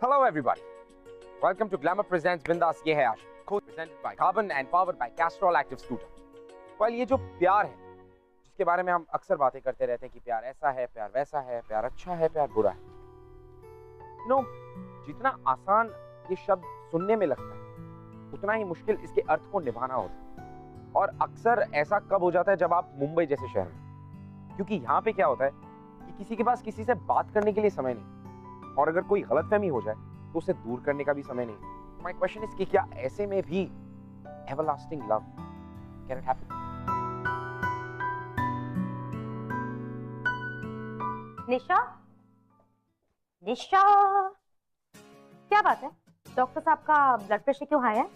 Hello everybody. Welcome to Glamour Presents Bindas Ye Hai Aashik, co-presented by Carbon and powered by Castrol Active Scooter. Well, ये जो प्यार है, जिसके बारे में हम अक्सर बातें करते रहते हैं कि प्यार ऐसा है, प्यार वैसा है, प्यार अच्छा है, प्यार बुरा है. You know, जितना आसान ये शब्द सुनने में लगता है, उतना ही मुश्किल इसके अर्थ को निभाना होता है. और अक्सर ऐसा कब हो जाता है जब आप मुंबई जैसे शहर में, क्योंकि यहाँ पे क्या होता है कि किसी के पास किसी से बात करने के लिए समय नहीं, और अगर कोई गलतफहमी हो जाए तो उसे दूर करने का भी समय नहीं. माय क्वेश्चन इज कि क्या ऐसे में भी everlasting love can it happen? Nisha, Nisha, क्या बात है? डॉक्टर साहब का ब्लड प्रेशर क्यों हाई है?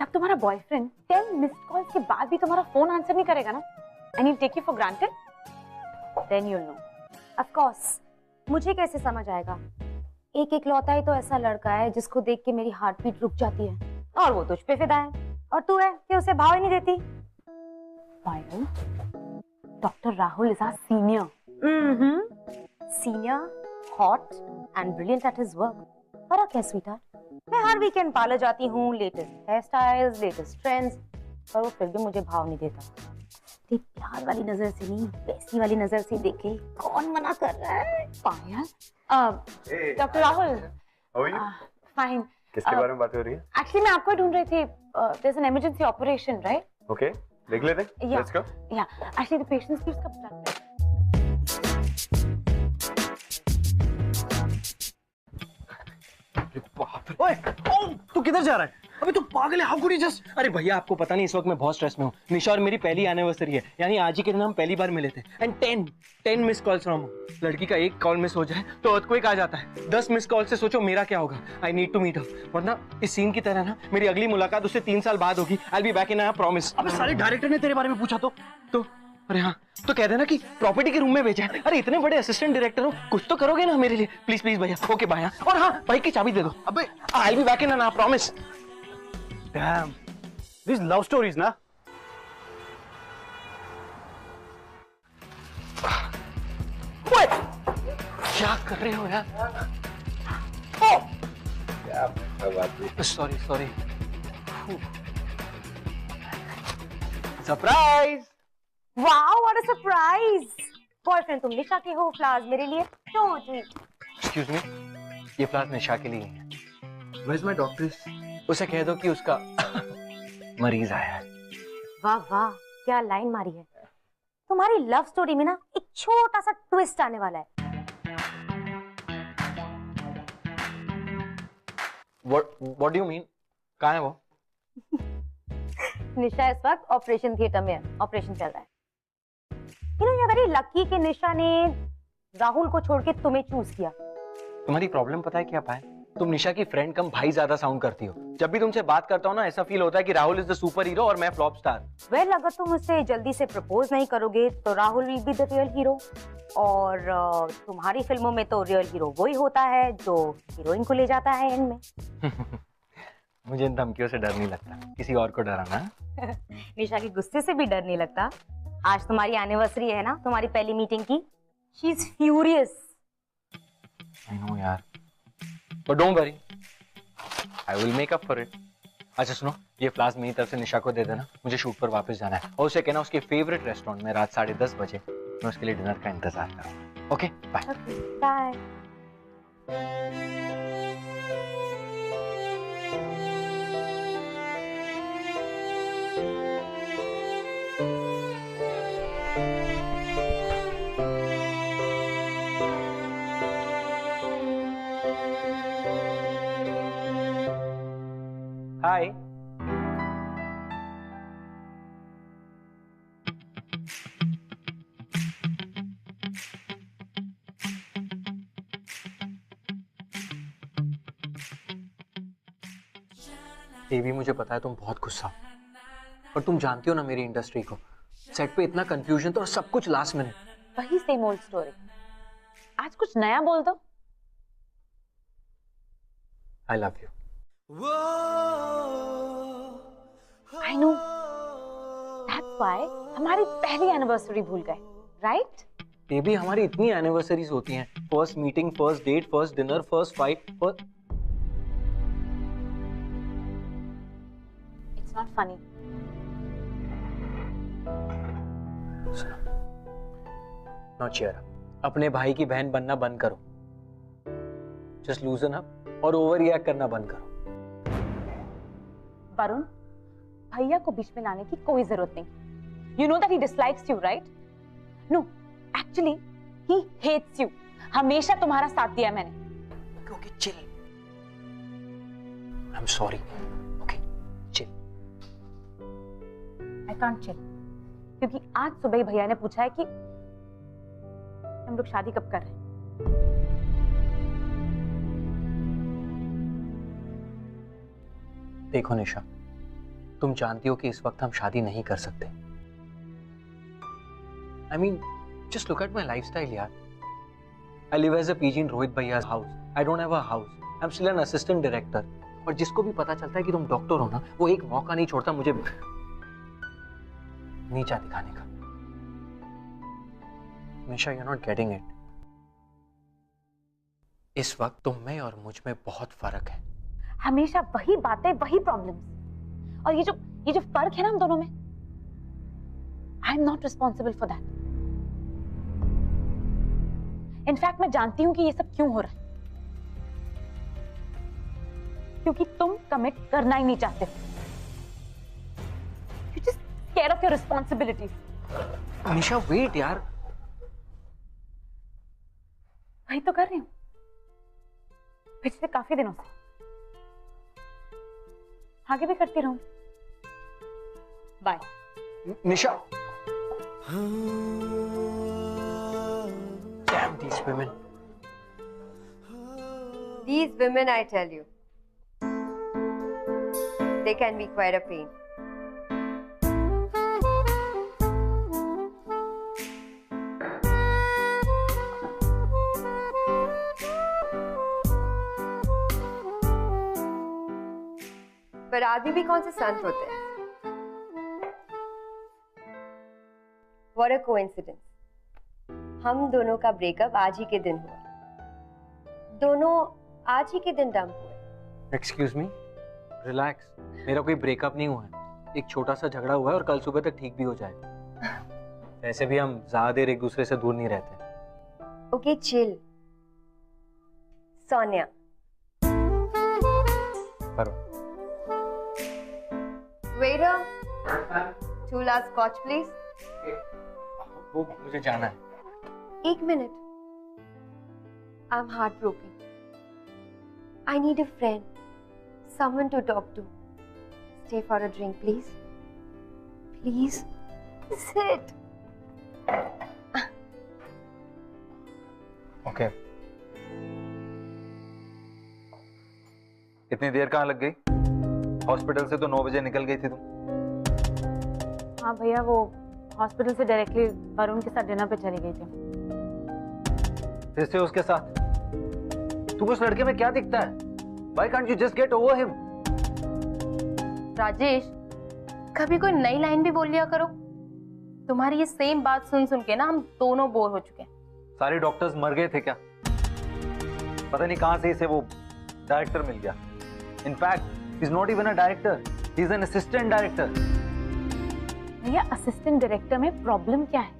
जब तुम्हारा बॉयफ्रेंड 10 मिस्ड कॉल्स के बाद भी तुम्हारा फोन आंसर नहीं करेगा ना, and he take you for granted, then you know. Of course, मुझे कैसे समझ आएगा? एक इकलौता ही तो ऐसा लड़का है जिसको देख के मेरी हार्ट बीट रुक जाती है, और वो तुझ पे फिदा है, और तू है कि उसे भाव ही नहीं देती. Payal, doctor Rahul is our senior. Senior, hot and brilliant at his work. फर्क है स्वीटहार्ट. मैं हर वीकेंड पार्लर जाती हूँ, latest hair styles, latest trends, पर वो फिर भी मुझे भाव नहीं देता. प्यार वाली नजर से नहीं, पैसी वाली नजर से देखे. कौन मना कर रहा है? Payal. Doctor Rahul. How are you? Fine. किसके बारे में बात हो रही है? एक्चुअली मैं आपको ही ढूंढ रही थी. There is an emergency operation, right? Okay, देख लेते हैं. Let's go. या एक्चुअली द पेशेंट नीड्स का ब्लड. ओए, तू किधर जा रहा है? अबे तू पागल है? How could you just? अरे भैया, आपको पता नहीं, इस वक्त मैं बहुत स्ट्रेस में हूँ. निशा और मेरी पहली एनिवर्सरी है, यानी आज ही के दिन हम पहली बार मिले थे. And 10 miss calls from. लड़की का एक कॉल मिस हो जाए तो अर्थक्वेक आ जाता है. 10 मिस कॉल से सोचो मेरा क्या होगा. I need to meet her, वरना इस सीन की तरह ना मेरी अगली मुलाकात उससे 3 साल बाद होगी. आई will be back in, I promise. अबे साले डायरेक्टर ने तेरे बारे में पूछा तो अरे हाँ, तो कह देना कि प्रॉपर्टी के रूम में भेजा है. अरे इतने बड़े असिस्टेंट डायरेक्टर हो, कुछ तो करोगे ना मेरे लिए. प्लीज प्लीज भैया. Okay bye. और हाँ, बाइक की चाबी दे दो. अबे I will be back in, I promise. Damn, this love stories ना. ओए, क्या कर रहे हो यार? Sorry. Surprise. Wow, what a surprise. Boyfriend तुम निशा के हो, फ्लावर्स मेरे लिए. So sweet. एक्सक्यूज मी, ये फ्लावर्स निशा के लिए हैं. Where is my doctor? उसे कह दो कि उसका मरीज आया है. वाह वाह, क्या लाइन मारी है. तुम्हारी लव स्टोरी में ना एक छोटा सा ट्विस्ट आने वाला है. What do you mean? कहाँ है वो? निशा इस वक्त ऑपरेशन थिएटर में है. ऑपरेशन चल रहा है. You know, you are very lucky कि निशा ने राहुल को छोड़ के तुम्हें चूज किया. तुम्हारी प्रॉब्लम पता है क्या पाए? तुम निशा की फ्रेंड कम भाई ज्यादा साउंड करती हो. जब भी तुमसे बात करता हूँ ना, ऐसा फील होता है कि Rahul is the super hero और मैं फ्लॉप स्टार. वेल, अगर तुम उसे जल्दी से प्रपोज नहीं करोगे तो Rahul will be the real hero. और तुम्हारी फिल्मों में तो रियल हीरो वही होता है जो हीरोइन को ले जाता है एंड में. मुझे इन धमकियों से डर नहीं लगता. किसी और को डराना. निशा के गुस्से से भी डर नहीं लगता. आज तुम्हारी एनिवर्सरी है ना, तुम्हारी पहली मीटिंग की. She is furious. I know यार, but don't worry, I will make up for it. अच्छा सुनो, ये फ्लावर्स मेरी तरफ से निशा को दे देना. मुझे शूट पर वापस जाना है, और उसे कहना उसके फेवरेट रेस्टोरेंट में रात 10:30 बजे मैं उसके लिए डिनर का इंतजार करूँ. Okay bye. Bye. Hi. Devi, मुझे पता है तुम बहुत गुस्सा हो, पर तुम जानती हो ना मेरी इंडस्ट्री को. सेट पे इतना कंफ्यूजन, तो और सब कुछ लास्ट मिनट. वही सेम ओल्ड स्टोरी. आज कुछ नया बोल दो. I love you. I know, that's why हमारी पहली एनिवर्सरी भूल गए, राइट? बेबी हमारी इतनी एनिवर्सरीज होती हैं, first meeting, first date, first dinner, first fight, it's not funny. Not cheer up. अपने भाई की बहन बनना बंद करो, जस्ट लूजन अप और ओवर रिएक्ट करना बंद करो। वरुण, भैया को बीच में लाने की कोई जरूरत नहीं। You know that he dislikes you, right? No, actually, he hates you. हमेशा तुम्हारा साथ दिया मैंने। Okay, chill. I'm sorry. Okay, chill. I can't chill. क्योंकि आज सुबह ही भैया ने पूछा है कि हम लोग शादी कब कर रहे हैं। देखो निशा, तुम जानती हो कि इस वक्त हम शादी नहीं कर सकते। I mean, just look at my lifestyle, yaar. I live as a PG in Rohit Bhaiya's house. I don't have a house. I'm still an assistant director. और जिसको भी पता चलता है कि तुम डॉक्टर हो ना, वो एक मौका नहीं छोड़ता मुझे नीचा दिखाने का। निशा, you're not getting it. इस वक्त तुम में और मुझ में बहुत फर्क है। हमेशा वही बातें, वही प्रॉब्लम्स। और ये जो फर्क है ना हम दोनों में, I am not responsible for that. In fact मैं जानती हूं कि ये सब क्यों हो रहा है, क्योंकि तुम कमिट करना ही नहीं चाहते। You just care of your responsibilities. Nisha wait यार, वही तो कर रही हूं पिछले काफी दिनों से, आगे भी करती रहूं। Bye Nisha. Damn these women. These women, I tell you, they can be quite a pain. पर आदमी भी कौन से संत होते हैं? What a coincidence. हम दोनों का ब्रेकअप आज ही के दिन हुआ। दोनों आज ही के दिन डंप हुए। Excuse me, relax. मेरा कोई ब्रेकअप नहीं हुआ है, एक छोटा सा झगड़ा हुआ है और कल सुबह तक ठीक भी हो जाएगा। वैसे भी हम ज्यादा देर एक दूसरे से दूर नहीं रहते। Okay, chill. सोनिया। पर Waiter, 2 glass scotch, please. वो मुझे जाना है। एक minute. I'm heartbroken. I need a friend, someone to talk to. Stay for a drink, please. Please, sit. Okay. इतनी देर कहाँ लग गई? हॉस्पिटल से तो 9 बजे निकल गई थी तुम। हाँ भैया, वो हॉस्पिटल से डायरेक्टली वरुण के साथ डिनर पे चली गई थी। फिर से उसके साथ? तुम उस लड़के में क्या दिखता है? Why can't you just get over him? Rajesh, कभी कोई नई लाइन भी बोल लिया करो। तुम्हारी ये सेम बात सुन सुन के ना हम दोनों बोर हो चुके हैं। सारे डॉक्टर्स मर गए थे क्या? पता नहीं कहां से इसे वो डायरेक्टर मिल गया। In fact he is not even a director, he is an assistant director. भैया, असिस्टेंट डायरेक्टर में प्रॉब्लम क्या है?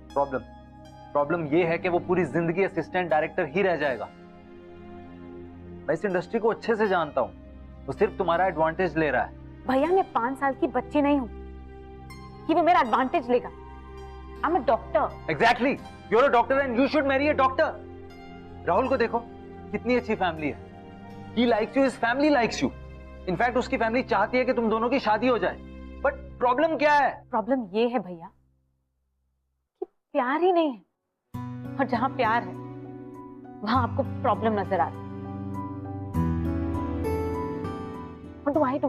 प्रॉब्लम ये है कि वो पूरी जिंदगी असिस्टेंट डायरेक्टर ही रह जाएगा। मैं इस इंडस्ट्री को अच्छे से जानता हूँ, वो सिर्फ तुम्हारा एडवांटेज ले रहा है। भैया, मैं 5 साल की बच्ची नहीं हूँ कि वो मेरा एडवांटेज लेगा। I am a doctor. Exactly, you are a doctor and you should marry a doctor. Rahul को देखो, कितनी अच्छी फैमिली है। He likes you, his family likes you. In fact उसकी फैमिली चाहती है कि तुम दोनों की शादी हो जाए। बट प्रॉब्लम क्या है? प्रॉब्लम ये है भैया कि प्यार ही नहीं है, और जहां प्यार है वहां आपको प्रॉब्लम नजर आ रही है। What do I do?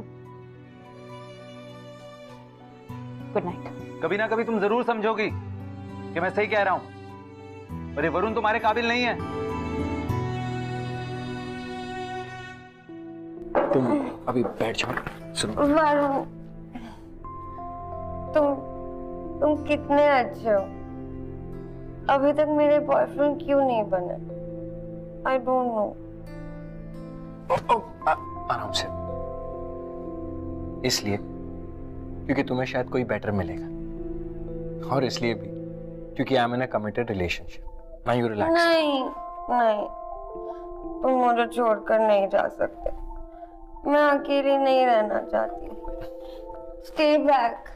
Good night. कभी ना कभी तुम जरूर समझोगी कि मैं सही कह रहा हूं, और ये वरुण तुम्हारे काबिल नहीं है। तुम अभी बैठ जाओ। सुनो, वरुण, तुम कितने अच्छे हो। अभी तक मेरे बॉयफ्रेंड क्यों नहीं बने? I don't know. आराम से। इसलिए क्योंकि तुम्हें शायद कोई बेटर मिलेगा, और इसलिए भी क्योंकि I am in a committed relationship. Now you relax. नहीं नहीं, तुम मुझे छोड़कर नहीं जा सकते। मैं अकेली नहीं रहना चाहती। Stay back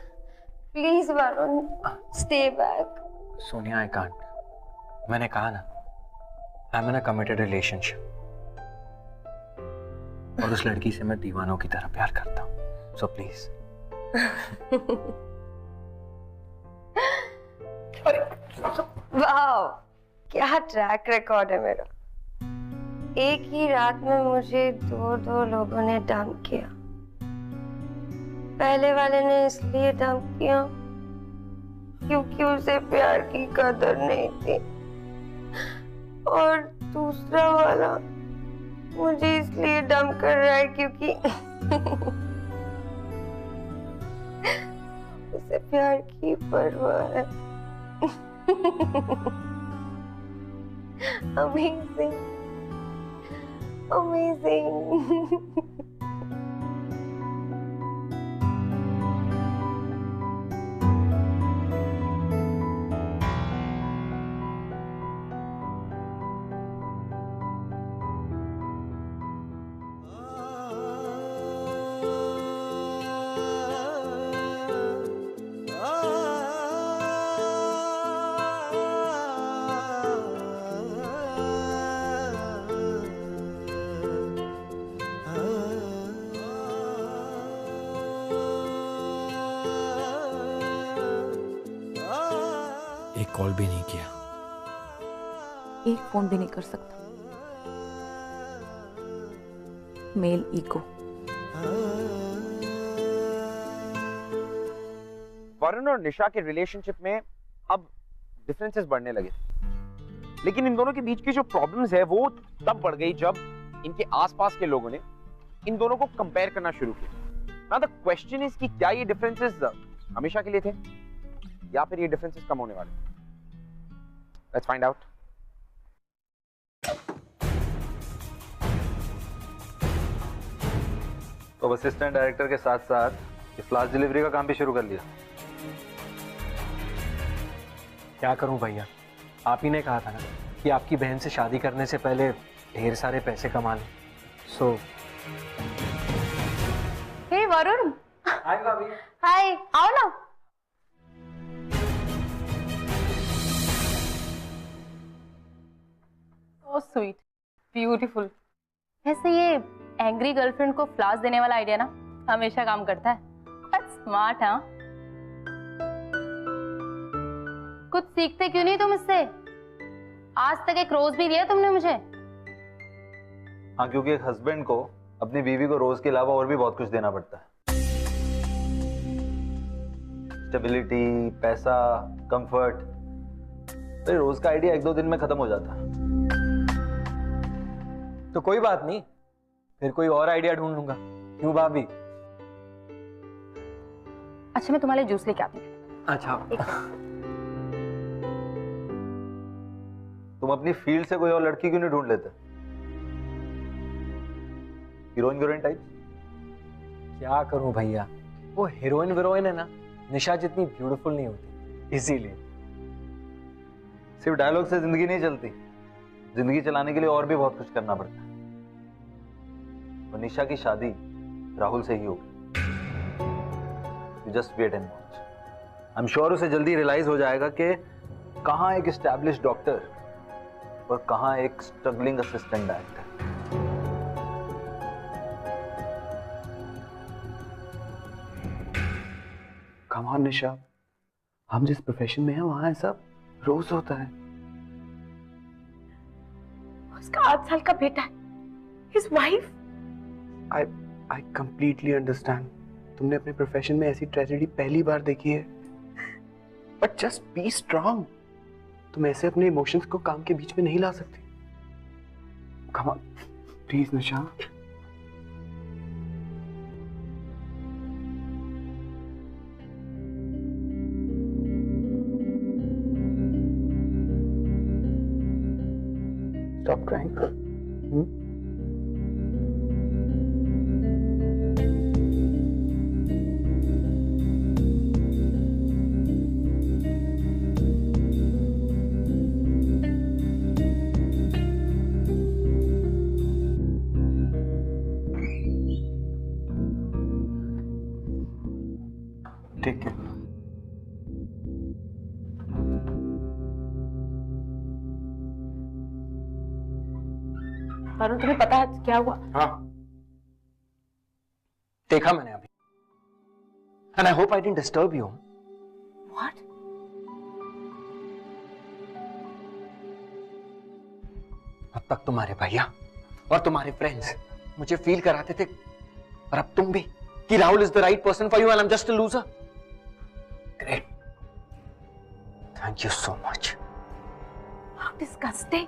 please Varun, stay back. Sonia I can't. मैंने कहा ना, I am in a committed relationship, और उस लड़की से मैं दीवानों की तरह प्यार करता हूँ, सो प्लीज। वाह, क्या ट्रैक रिकॉर्ड है मेरा। एक ही रात में मुझे दो लोगों ने डंप किया। पहले वाले ने इसलिए डंप किया क्योंकि उसे प्यार की कदर नहीं थी, और दूसरा वाला मुझे इसलिए डंप कर रहा है क्योंकि उसे प्यार की परवाह है। Amazing, amazing. एक कॉल भी नहीं किया, एक फोन भी नहीं कर सकता। Male ego. वरुण और निशा के रिलेशनशिप में अब डिफरेंसेस बढ़ने लगे, लेकिन इन दोनों के बीच की जो प्रॉब्लम्स है वो तब बढ़ गई जब इनके आसपास के लोगों ने इन दोनों को कंपेयर करना शुरू किया। नाउ द क्वेश्चन इज कि क्या ये डिफरेंसेस हमेशा के लिए थे या फिर ये डिफरेंसेस कम होने वाले? Let's find out. तो असिस्टेंट डायरेक्टर के साथ साथ ये फ्लाश डिलीवरी का काम भी शुरू कर लिया। क्या करूं भैया, आप ही ने कहा था ना कि आपकी बहन से शादी करने से पहले ढेर सारे पैसे कमा लें। सो हे वरुण। हाय भाभी। हाय, आओ ना। So sweet, beautiful. वैसे ये एंग्री गर्लफ्रेंड को फ्लावर्स देने वाला आइडिया ना हमेशा काम करता है। But smart. हाँ, कुछ सीखते क्यों नहीं तुम इससे? आज तक एक रोज भी दिया तुमने मुझे? हाँ, क्योंकि एक हस्बैंड को अपनी बीवी को रोज के अलावा और भी बहुत कुछ देना पड़ता है। स्टेबिलिटी, पैसा, कंफर्ट। तो रोज का आइडिया एक दो दिन में खत्म हो जाता है। तो कोई बात नहीं, फिर कोई और आइडिया ढूंढ लूंगा। क्यों भाभी? अच्छा, मैं तुम्हारे लिए जूस लेके आती हूँ। अच्छा। तुम अपनी फील्ड से कोई और लड़की क्यों नहीं ढूंढ लेते? Heroine type? क्या करूं भैया, वो हीरोइन वीरोइन है ना, निशा जितनी ब्यूटीफुल नहीं होती, इसीलिए। सिर्फ डायलॉग से जिंदगी नहीं चलती, जिंदगी चलाने के लिए और भी बहुत कुछ करना पड़ता है। और निशा की शादी राहुल से ही होगी। You just wait and watch. I am sure उसे जल्दी रियलाइज हो जाएगा कि कहां एक एस्टैब्लिश्ड डॉक्टर और कहां एक struggling assistant director. Come on Nisha, हम जिस प्रोफेशन में हैं वहां ऐसा रोज होता है। उसका 8 साल का बेटा है, his wife। I completely understand। तुमने अपने प्रोफेशन में ऐसी ट्रेजेडी पहली बार देखी है, बट जस्ट बी स्ट्रांग। तुम ऐसे अपने इमोशंस को काम के बीच में नहीं ला सकती। Come on please Nisha. Stop crying. Take care. Varun, तुम्हें पता है क्या हुआ? हाँ, देखा मैंने अभी। And I hope I didn't disturb you. What? अब तक तुम्हारे भैया और तुम्हारे फ्रेंड्स मुझे फील कराते थे, और अब तुम भी, कि Rahul is the right person for you and I am just a loser. Great, thank you so much. How disgusting!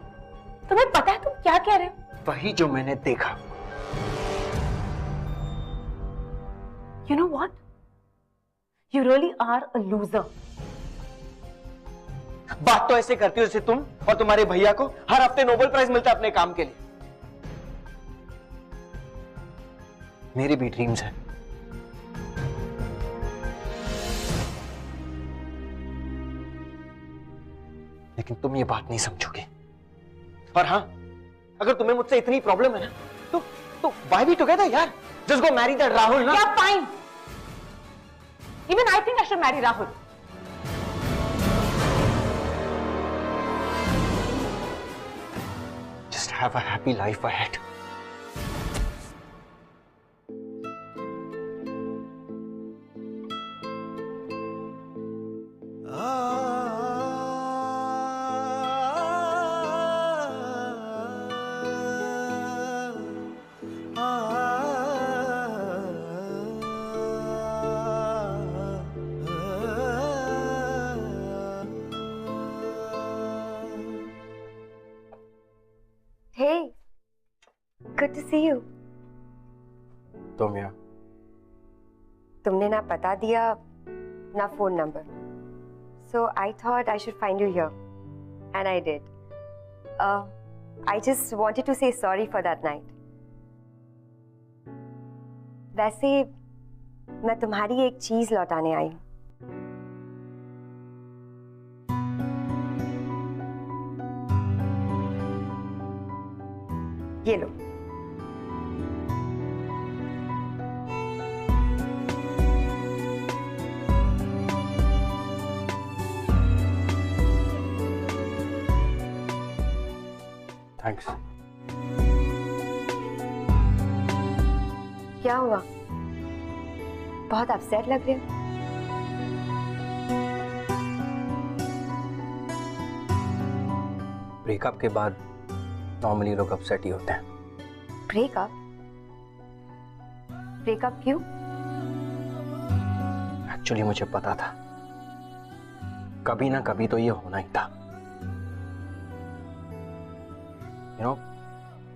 तुम्हें पता है तुम क्या कह रहे हो? वही जो मैंने देखा। You know what? You really are a loser. बात तो ऐसे करती हो जैसे तुम और तुम्हारे भैया को हर हफ्ते नोबेल प्राइज मिलता है अपने काम के लिए। मेरी भी ड्रीम्स है, लेकिन तुम ये बात नहीं समझोगे। और हाँ, अगर तुम्हें मुझसे इतनी प्रॉब्लम है ना, तो why be together यार? Just go marry that Rahul ना। Yeah, fine. Even I think I should marry Rahul. Just have a happy life ahead. Hey, good to see you. तुम यार, तुमने ना पता दिया ना phone number, so I thought I should find you here, and I did. I just wanted to say sorry for that night. वैसे मैं तुम्हारी एक चीज लौटाने आई हूँ। ये लो। थैंक्स। क्या हुआ? बहुत अपसेट लग रहे हो। ब्रेकअप के बाद नॉर्मली लोग अपसेट ही होते हैं। ब्रेकअप? ब्रेकअप क्यों? एक्चुअली मुझे पता था कभी ना कभी तो ये होना ही था। You know,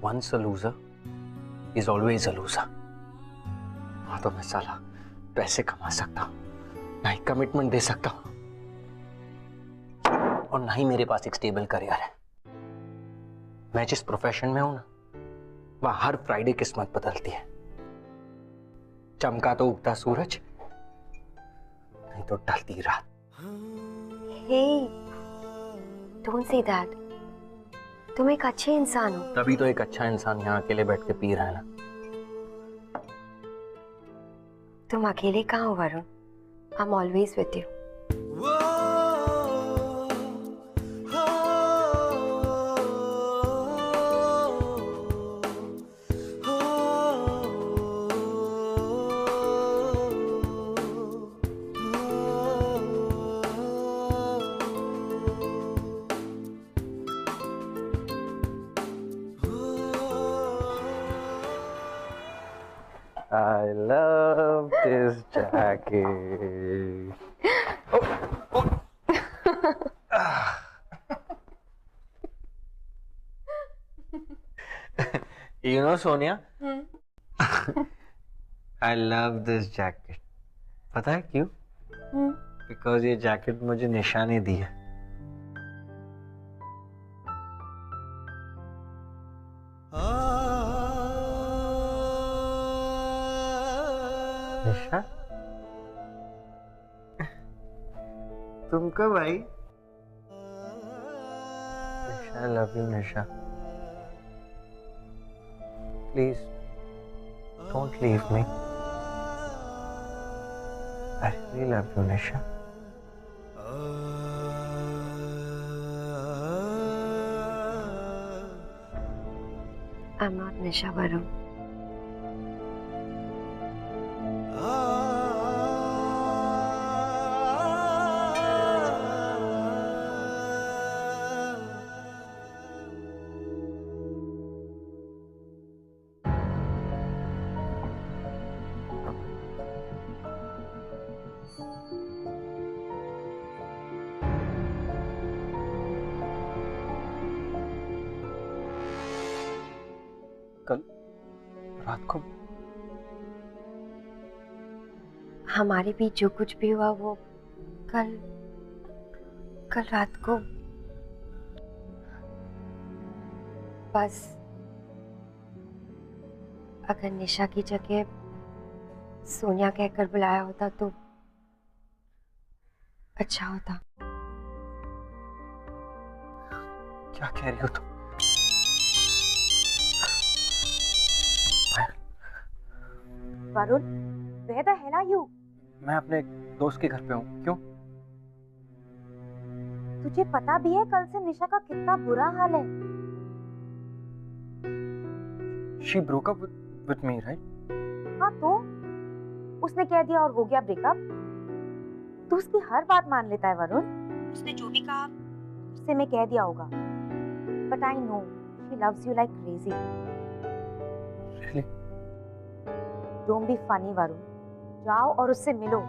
once a loser is always a loser. हाँ, तो मैं साला पैसे कमा सकता हूँ, ना ही कमिटमेंट दे सकता हूँ, और ना ही मेरे पास एक स्टेबल करियर है। मैं जिस प्रोफेशन में हूं ना, वहां हर फ्राइडे किस्मत बदलती है। चमका तो उगता सूरज, नहीं तो ढलती रात। Hey, don't say that. तुम एक अच्छे इंसान हो। तभी तो एक अच्छा इंसान यहाँ अकेले बैठ के पी रहा है ना। तुम अकेले कहाँ हो Varun? I'm always with you. I love this jacket. You know, Sonia, I love this jacket. पता है क्यों? Because ये जैकेट मुझे निशा ने दी है। निशा, तुम कब आई? निशा, I love you, Nisha. Please, don't leave me. I really love you, Nisha. I'm not Nisha, Varun. कल रात को हमारे बीच जो कुछ भी हुआ वो कल कल रात को बस अगर निशा की जगह सोनिया कहकर बुलाया होता तो अच्छा होता। क्या कह रही हो तुम? Varun, where the hell are you? मैं अपने एक दोस्त के घर पे हूँ। क्यों? तुझे पता भी है कल से निशा का कितना बुरा हाल है। She broke up with me, right? हाँ तो उसने कह दिया और हो गया ब्रेकअप। तू उसकी हर बात मान लेता है वरुण। उसने जो भी कहा उससे मैं कह दिया होगा। But I know she loves you like crazy. Really? Don't be funny Varun. जाओ और उससे मिलो।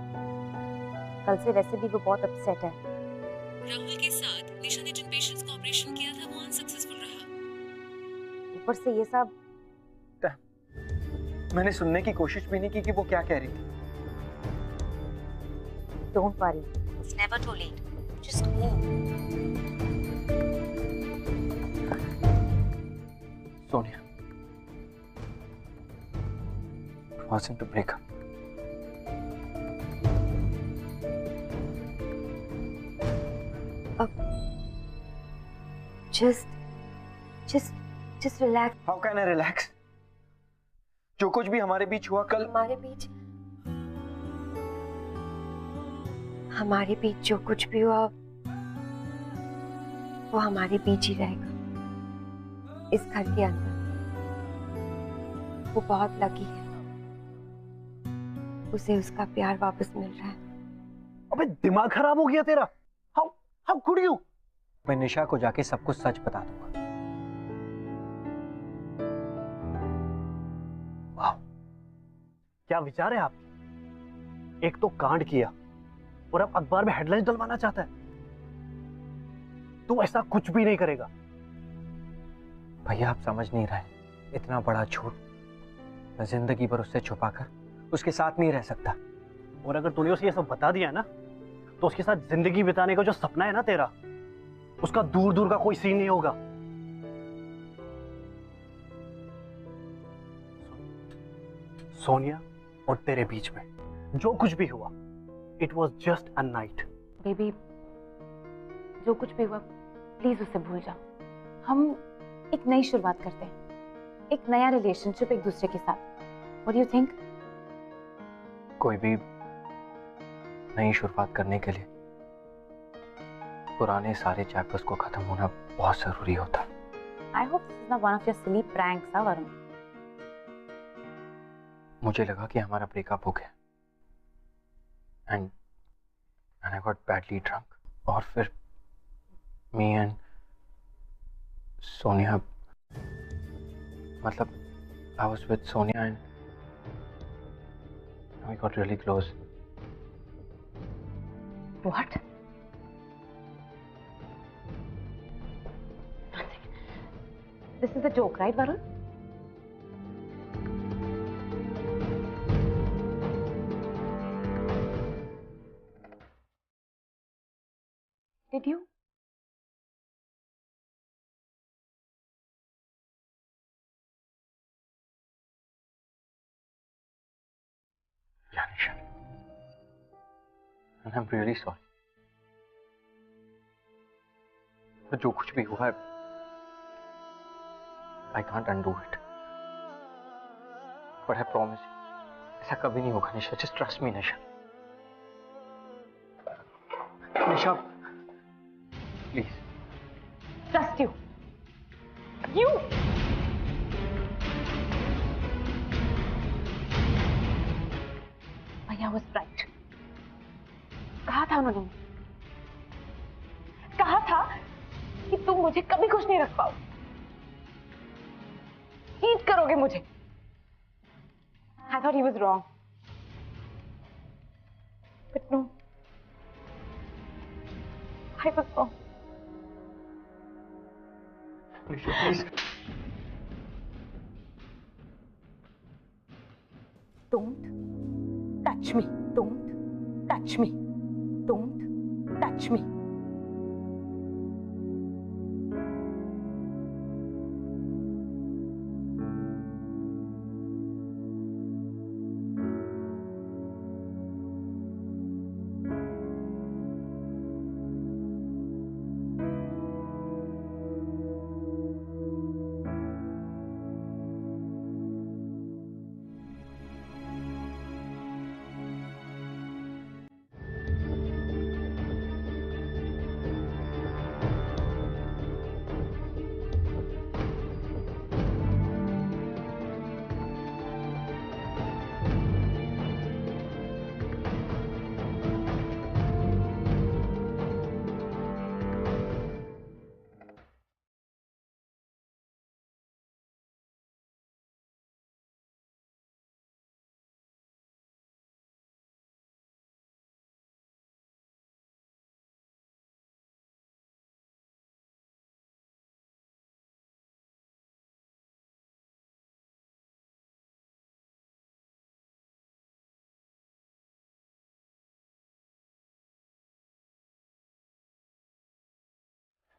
कल से वैसे भी वो बहुत अपसेट है। राहुल के साथ निशा ने जिन पेशेंट्स का ऑपरेशन किया था वो अनसक्सेसफुल रहा। ऊपर से ये सब। मैंने सुनने की कोशिश भी नहीं की कि वो क्या कह रही थी। Don't worry, it's never too late. Just go. Sonia, it wasn't a breakup. Just relax. How can I relax? जो कुछ भी हमारे बीच हुआ कल, हमारे बीच जो कुछ भी हुआ वो हमारे बीच ही रहेगा। इस घर के अंदर वो बहुत लकी है, उसे उसका प्यार वापस मिल रहा है। अबे दिमाग खराब हो गया तेरा? How could you? मैं निशा को जाके सब कुछ सच बता दूंगा। वाह, क्या विचार है आपके? एक तो कांड किया और अब अखबार में हेडलाइंस डलवाना चाहता है। तू ऐसा कुछ भी नहीं करेगा। भैया, आप समझ नहीं रहे। इतना बड़ा झूठ मैं जिंदगी भर उससे छुपाकर उसके साथ नहीं रह सकता। और अगर तूने उसे ये सब बता दिया ना तो उसके साथ जिंदगी बिताने का जो सपना है ना तेरा, उसका दूर दूर का कोई सीन नहीं होगा। सोनिया और तेरे बीच में जो कुछ भी हुआ, it was just a night. Baby, जो कुछ भी हुआ प्लीज उसे भूल जाओ। हम एक नई शुरुआत करते हैं, एक नया रिलेशनशिप एक दूसरे के साथ। What do you think? कोई भी नई शुरुआत करने के लिए पुराने सारे चैप्टर्स को खत्म होना बहुत जरूरी होता है। I hope this is not one of your silly pranks, Varun. मुझे लगा कि हमारा ब्रेकअप हो गया and I got badly drunk और फिर मी एंड सोनिया, मतलब I was with Sonia and we got really close. What? This is a joke, right, Varun? Did you? यानी And I'm really sorry. तो जो कुछ भी हुआ है, I can't undo it. But I promise you, ऐसा कभी नहीं होगा निशा. Just trust me, Nisha. Nisha, please. Trust you. You. भैया was right. कहा था उन्होंने, कहा था कि तुम मुझे कभी खुश नहीं रख पाओगे, चीट करोगे मुझे. I thought he was wrong. But no. I was wrong. Nisha, please. Don't touch me. Don't touch me. Don't touch me.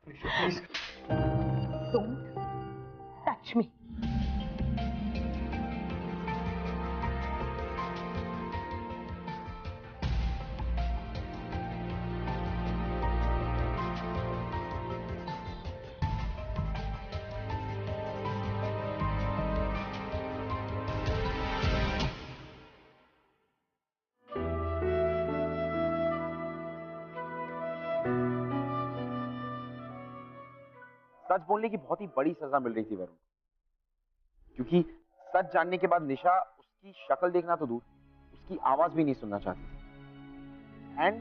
Nisha, please. Don't touch me. सच बोलने की बहुत ही बड़ी सजा मिल रही थी वरुण, क्योंकि सच जानने के बाद निशा उसकी शक्ल देखना तो दूर, उसकी आवाज भी नहीं सुनना चाहती थी. एंड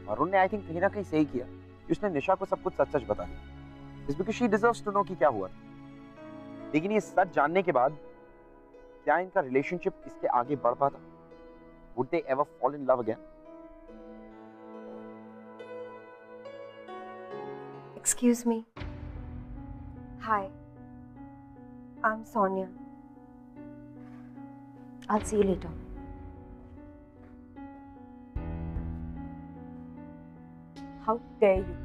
वरुण ने आई थिंक कहीं ना कहीं सही किया कि उसने निशा को सब कुछ सच सच बता दिया. It's because she deserves to know कि क्या हुआ. लेकिन ये सच जानने के बाद क्या इनका रिलेशनशिप इसके आगे बढ़ पाता? Would they ever fall in love again? Excuse me. Hi. I'm Sonia. I'll see you later. How dare you?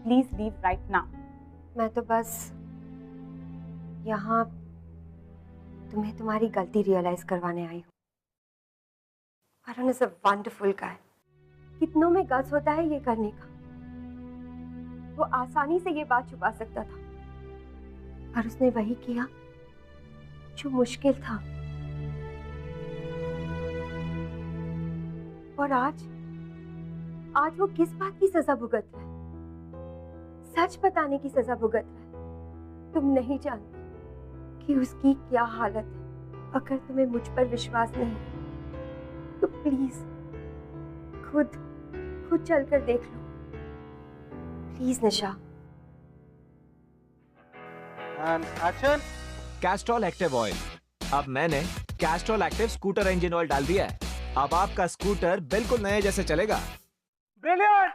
Please leave right now. मैं तो बस यहाँ तुम्हें तुम्हारी गलती रियलाइज करवाने आई हूँ. Varun is a wonderful guy. कितनों में गट्स होता है ये करने का. वो आसानी से ये बात छुपा सकता था, पर उसने वही किया जो मुश्किल था. और आज वो किस बात की सजा भुगत रहा है? सच बताने की सजा भुगत रहा है. तुम नहीं जानती कि उसकी क्या हालत है. अगर तुम्हें मुझ पर विश्वास नहीं तो प्लीज खुद चलकर देख लो. Please Nisha. And action. Castrol active oil. अब मैंने Castrol active scooter engine oil डाल दिया है. अब आपका स्कूटर बिल्कुल नए जैसे चलेगा. ब्रिलियंट.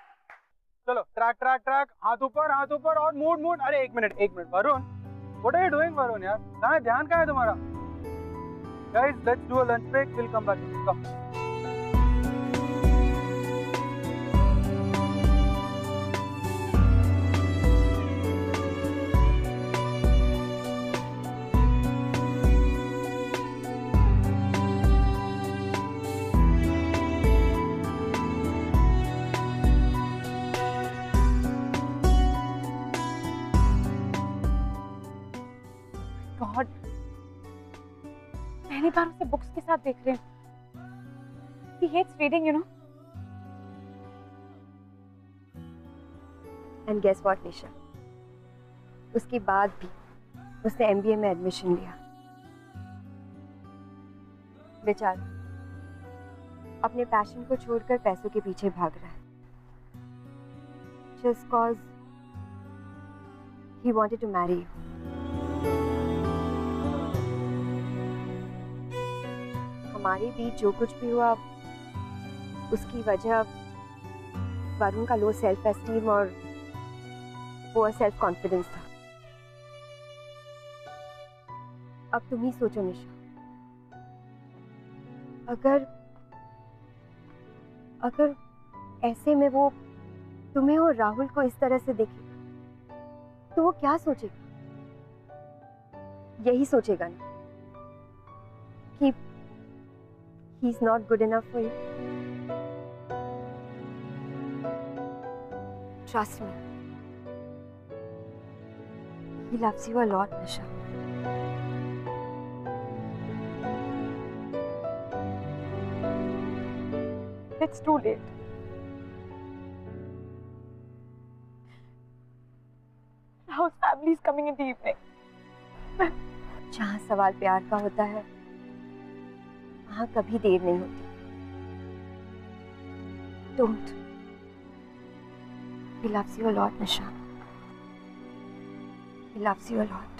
चलो ट्रैक हाथ ऊपर और मूड. अरे एक minute Varun, what are you doing Varun यार? कहाँ ध्यान कहाँ है तुम्हारा? Guys let's do a lunch break, will come back. Come. God, पहली बार उसे बुक्स के साथ देख रहे हैं। He hates reading, you know. And guess what Nisha, उसके बाद भी उसने एमबीए में एडमिशन लिया। बेचारा अपने पैशन को छोड़कर पैसों के पीछे भाग रहा है, just cause he wanted to marry you. हमारे बीच जो कुछ भी हुआ उसकी वजह वरुण का लो सेल्फ एस्टीम और पुअर सेल्फ कॉन्फिडेंस था। अब तुम ही सोचो निशा, अगर ऐसे में वो तुम्हें और राहुल को इस तरह से देखे तो वो क्या सोचेगा? यही सोचेगा ना कि he is not good enough for you. Trust me, he loves you a lot, Nisha. It's too late. How's family is coming in the evening? जहाँ सवाल प्यार का होता है वहाँ कभी देर नहीं होती। Don't. He loves you a lot, Nisha. He loves you a lot.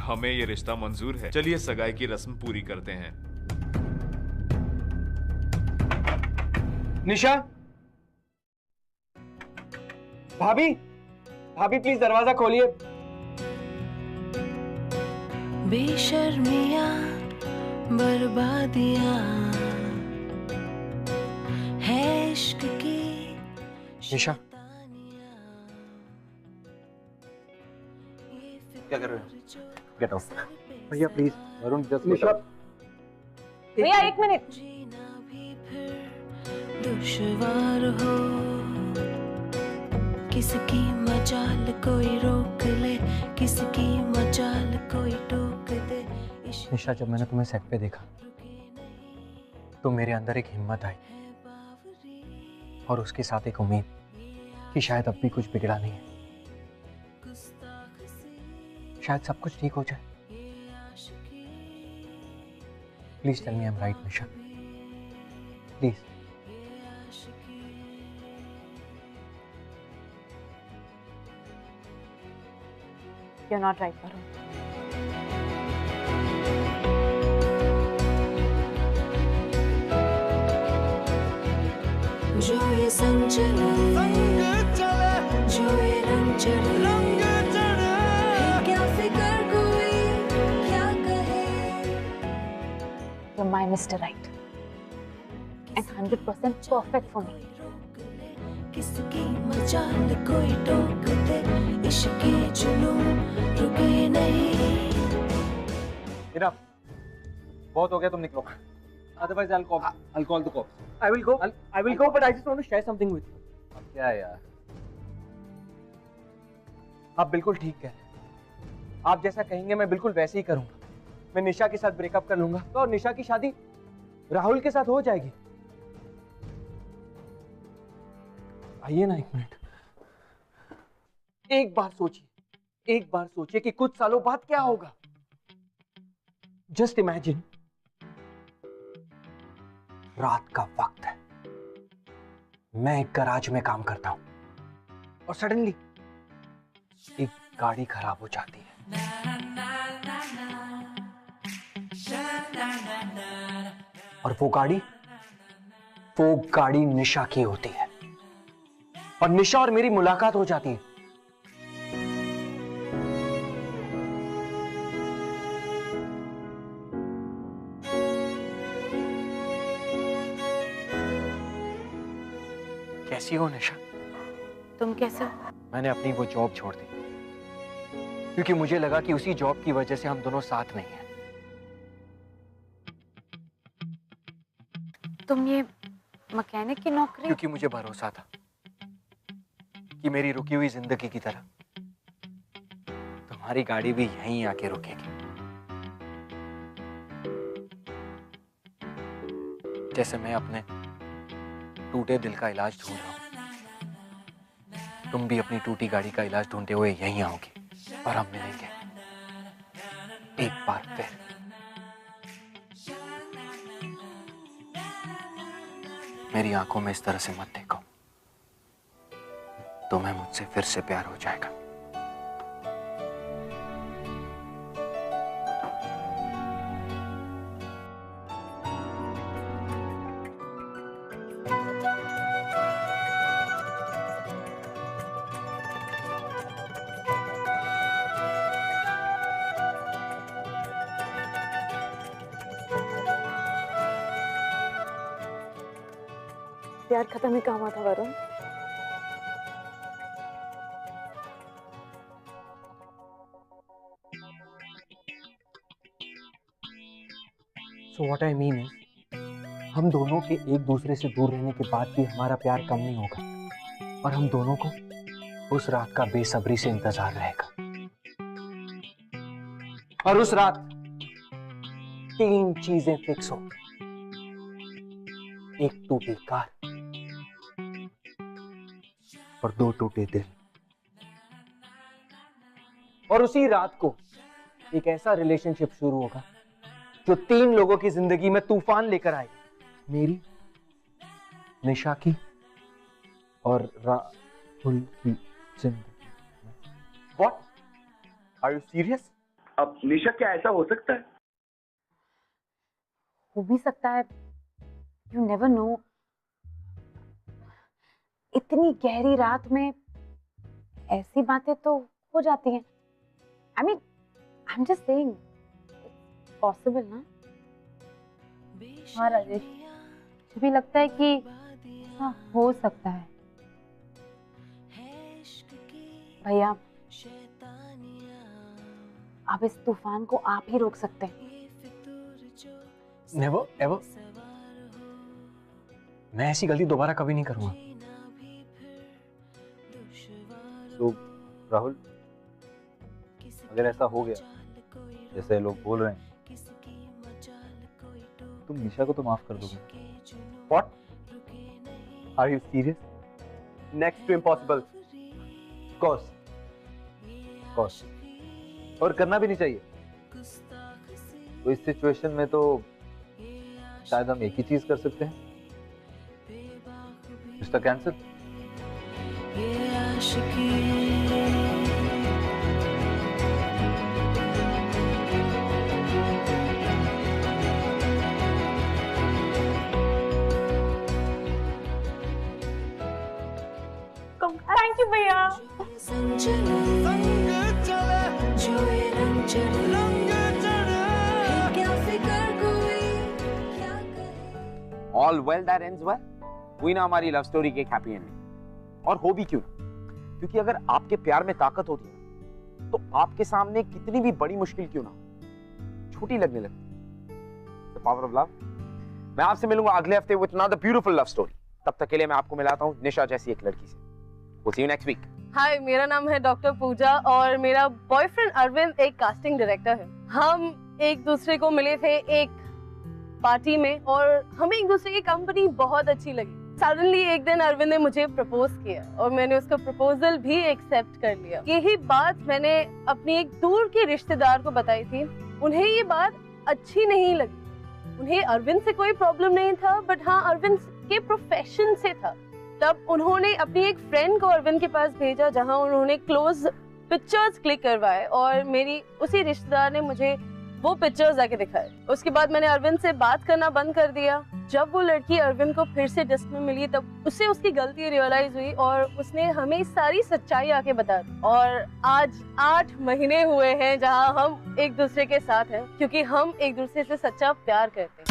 हमें ये रिश्ता मंजूर है। चलिए सगाई की रस्म पूरी करते हैं। निशा, भाभी, भाभी प्लीज दरवाजा खोलिए। बेशर्मियां बर्बादियां है इश्क की। निशा, क्या कर रहे हो? Get out. भैया प्लीज। वरुण जस्ट निशा, भैया एक मिनट। दुश्वार हो किसकी मजाल कोई रोक ले, किसकी मजाल कोई टोक दे। निशा, जब मैंने तुम्हें सेट पे देखा तो मेरे अंदर एक हिम्मत आई और उसके साथ एक उम्मीद कि शायद अब भी कुछ बिगड़ा नहीं है, शायद सब कुछ ठीक हो जाए। Please tell me I am right Nisha, please. You're not right, Varun. जो ये संग चले, जो ये रंग चढ़े, क्या फिक्र कोई क्या कहे। You're my Mr. Right. And 100% perfect for me. किसकी मजाल कोई टोक दे, इश्क के जुनून रुके नहीं। इनफ, बहुत हो गया, तुम निकलो। Otherwise I'll call the cops. I will go, but I just want to share something with you. क्या यार? आप बिल्कुल ठीक कह रहे हैं। आप जैसा कहेंगे मैं बिल्कुल वैसे ही करूंगा। मैं निशा के साथ ब्रेकअप कर लूंगा तो और निशा की शादी राहुल के साथ हो जाएगी। आइए ना एक मिनट, एक बार सोचिए कि कुछ सालों बाद क्या होगा। जस्ट इमेजिन रात का वक्त है, मैं एक गराज में काम करता हूं और सडनली एक गाड़ी खराब हो जाती है। और वो गाड़ी निशा की होती है और निशा और मेरी मुलाकात हो जाती है। कैसी हो निशा? तुम कैसे हो? मैंने अपनी वो जॉब छोड़ दी क्योंकि मुझे लगा कि उसी जॉब की वजह से हम दोनों साथ नहीं हैं। तुम ये मैकेनिक की नौकरी? क्योंकि मुझे भरोसा था कि मेरी रुकी हुई जिंदगी की तरह तुम्हारी गाड़ी भी यहीं आके रुकेगी। जैसे मैं अपने टूटे दिल का इलाज ढूंढ रहा हूं, तुम भी अपनी टूटी गाड़ी का इलाज ढूंढते हुए यहीं आओगी और हम मिलेंगे एक बार फिर। मेरी आंखों में इस तरह से मत देखो, तुम्हें मुझसे फिर से प्यार हो जाएगा। प्यार खत्म ही कहाँ हुआ था Varun? So what I mean is, हम दोनों के एक दूसरे से दूर रहने के बाद भी हमारा प्यार कम नहीं होगा और हम दोनों को उस रात का बेसब्री से इंतजार रहेगा। और उस रात 3 चीजें फिक्स हो, एक टूटी कार और 2 टूटे दिल। और उसी रात को एक ऐसा रिलेशनशिप शुरू होगा जो 3 लोगों की जिंदगी में तूफान लेकर आएगा, मेरी, निशा की और राहुल की जिंदगी। What? Are you serious? अब निशा क्या ऐसा हो सकता है? हो भी सकता है, you never know। इतनी गहरी रात में ऐसी बातें तो हो जाती हैं। I mean, I'm just saying, it's possible ना? हाँ राजेश, मुझे भी लगता है कि हाँ हो सकता है। भैया, अब इस तूफान को आप ही रोक सकते हैं। Never ever। मैं ऐसी गलती दोबारा कभी नहीं करूंगा। तो राहुल, अगर ऐसा हो गया जैसे लोग बोल रहे हैं, तुम निशा को तो माफ कर दोगे? What? Are you serious? Next to impossible। Course। और करना भी नहीं चाहिए। तो इस सिचुएशन में तो शायद हम एक ही चीज कर सकते हैं, रिश्ता कैंसिल। थैंक यू भैया। All well that ends well। हुई ना हमारी लव स्टोरी के हैप्पी एंडिंग। और हो भी क्यों ना, क्योंकि अगर आपके प्यार में ताकत होती है तो आपके सामने कितनी भी बड़ी मुश्किल क्यों ना छोटी लगने लगती। The power of love। मैं आपसे मिलूंगा अगले हफ्ते with another beautiful love story। तब तक के लिए मैं आपको मिलाता हूँ निशा जैसी एक लड़की से। We'll see you next week। हाय, मेरा नाम है डॉक्टर पूजा और मेरा बॉयफ्रेंड अरविंद एक कास्टिंग डायरेक्टर है। हम एक दूसरे को मिले थे एक पार्टी में और हमें एक दूसरे की कंपनी बहुत अच्छी लगी। सडनली एक दिन अरविंद ने मुझे प्रपोज किया और मैंने उसका प्रपोजल भी एक्सेप्ट कर लिया। यही बात मैंने अपनी एक दूर के रिश्तेदार को बताई थी। उन्हें ये बात अच्छी नहीं लगी उन्हें अरविंद से कोई प्रॉब्लम नहीं था, बट हाँ अरविंद के प्रोफेशन से था। तब उन्होंने अपनी एक फ्रेंड को अरविंद के पास भेजा, जहां उन्होंने क्लोज पिक्चर्स क्लिक करवाए और मेरी उसी रिश्तेदार ने मुझे वो पिक्चर्स आके दिखाए। उसके बाद मैंने अरविंद से बात करना बंद कर दिया। जब वो लड़की अरविंद को फिर से डेस्क में मिली, तब उसे उसकी गलती रियलाइज हुई और उसने हमें सारी सच्चाई आके बता दी। और आज 8 महीने हुए हैं जहां हम एक दूसरे के साथ हैं, क्योंकि हम एक दूसरे से सच्चा प्यार करते हैं।